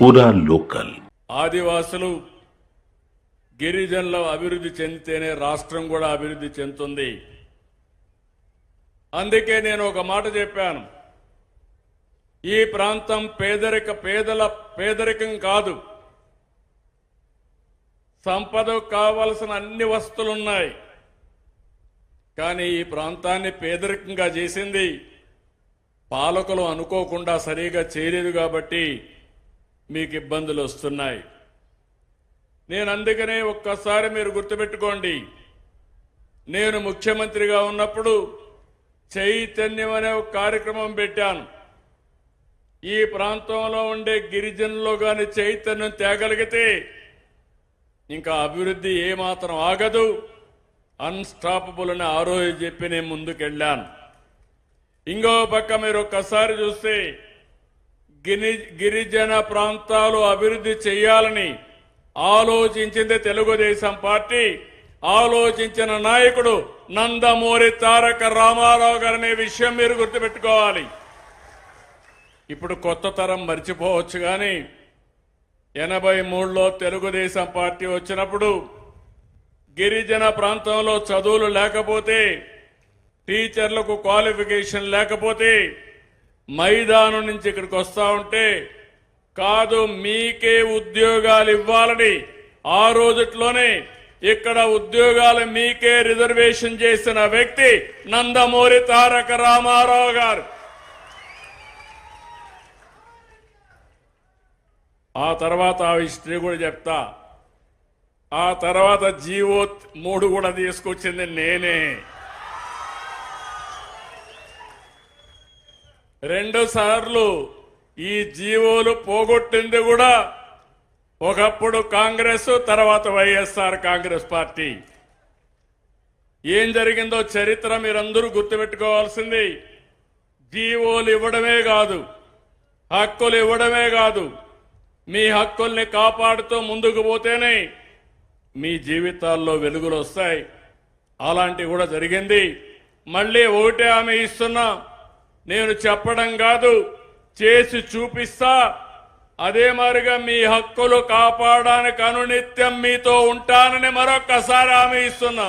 పూరా లోకల్. ఆదివాసులు గిరిజనుల అభివృద్ధి చెందితేనే రాష్ట్రం కూడా అభివృద్ధి చెందుతుంది. అందుకే నేను ఒక మాట చెప్పాను, ఈ ప్రాంతం పేదరికం కాదు, సంపదకు కావలసిన అన్ని వస్తువులున్నాయి. కానీ ఈ ప్రాంతాన్ని పేదరికంగా చేసింది పాలకులు అనుకోకుండా సరిగా చేయలేదు కాబట్టి మీకు ఇబ్బందులు వస్తున్నాయి. నేను అందుకనే ఒక్కసారి మీరు గుర్తుపెట్టుకోండి, నేను ముఖ్యమంత్రిగా ఉన్నప్పుడు చైతన్యం అనే ఒక కార్యక్రమం పెట్టాను. ఈ ప్రాంతంలో ఉండే గిరిజనుల్లో గాని చైతన్యం తేగలిగితే ఇంకా అభివృద్ధి ఏమాత్రం ఆగదు, అన్స్టాపబుల్ అని ఆ రోజు చెప్పి నేను ముందుకెళ్ళాను. ఇంకో పక్క మీరు ఒక్కసారి చూస్తే గిరిజన ప్రాంతాలు అభివృద్ధి చేయాలని ఆలోచించింది తెలుగుదేశం పార్టీ, ఆలోచించిన నాయకుడు నందమూరి తారక రామారావు గారనే విషయం మీరు గుర్తుపెట్టుకోవాలి. ఇప్పుడు కొత్త తరం మర్చిపోవచ్చు, కానీ 83లో తెలుగుదేశం పార్టీ వచ్చినప్పుడు గిరిజన ప్రాంతంలో చదువులు లేకపోతే, టీచర్లకు క్వాలిఫికేషన్ లేకపోతే మైదానం నుంచి ఇక్కడికి వస్తా ఉంటే కాదు మీకే ఉద్యోగాలు ఇవ్వాలని ఆ రోజుట్లోనే ఇక్కడ ఉద్యోగాలు మీకే రిజర్వేషన్ చేసిన వ్యక్తి నందమూరి తారక రామారావు గారు. ఆ తర్వాత ఆ హిస్టరీ కూడా చెప్తా. ఆ తర్వాత జీవో 3 కూడా తీసుకొచ్చింది నేనే. 2 సార్లు ఈ జీవోలు పోగొట్టింది కూడా ఒకప్పుడు కాంగ్రెస్, తర్వాత వైఎస్ఆర్ కాంగ్రెస్ పార్టీ. ఏం జరిగిందో చరిత్ర మీరందరూ గుర్తుపెట్టుకోవాల్సింది. జీవోలు ఇవ్వడమే కాదు, హక్కులు ఇవ్వడమే కాదు, మీ హక్కుల్ని కాపాడుతూ ముందుకు పోతేనే మీ జీవితాల్లో వెలుగులు వస్తాయి. అలాంటివి కూడా జరిగింది. మళ్ళీ ఒకటే ఆమె ఇస్తున్నా, నేను చెప్పడం కాదు చేసి చూపిస్తా. అదే మాదిరిగా మీ హక్కులు కాపాడడానికి అనునిత్యం మీతో ఉంటానని మరొక్కసారి హామీ ఇస్తున్నా.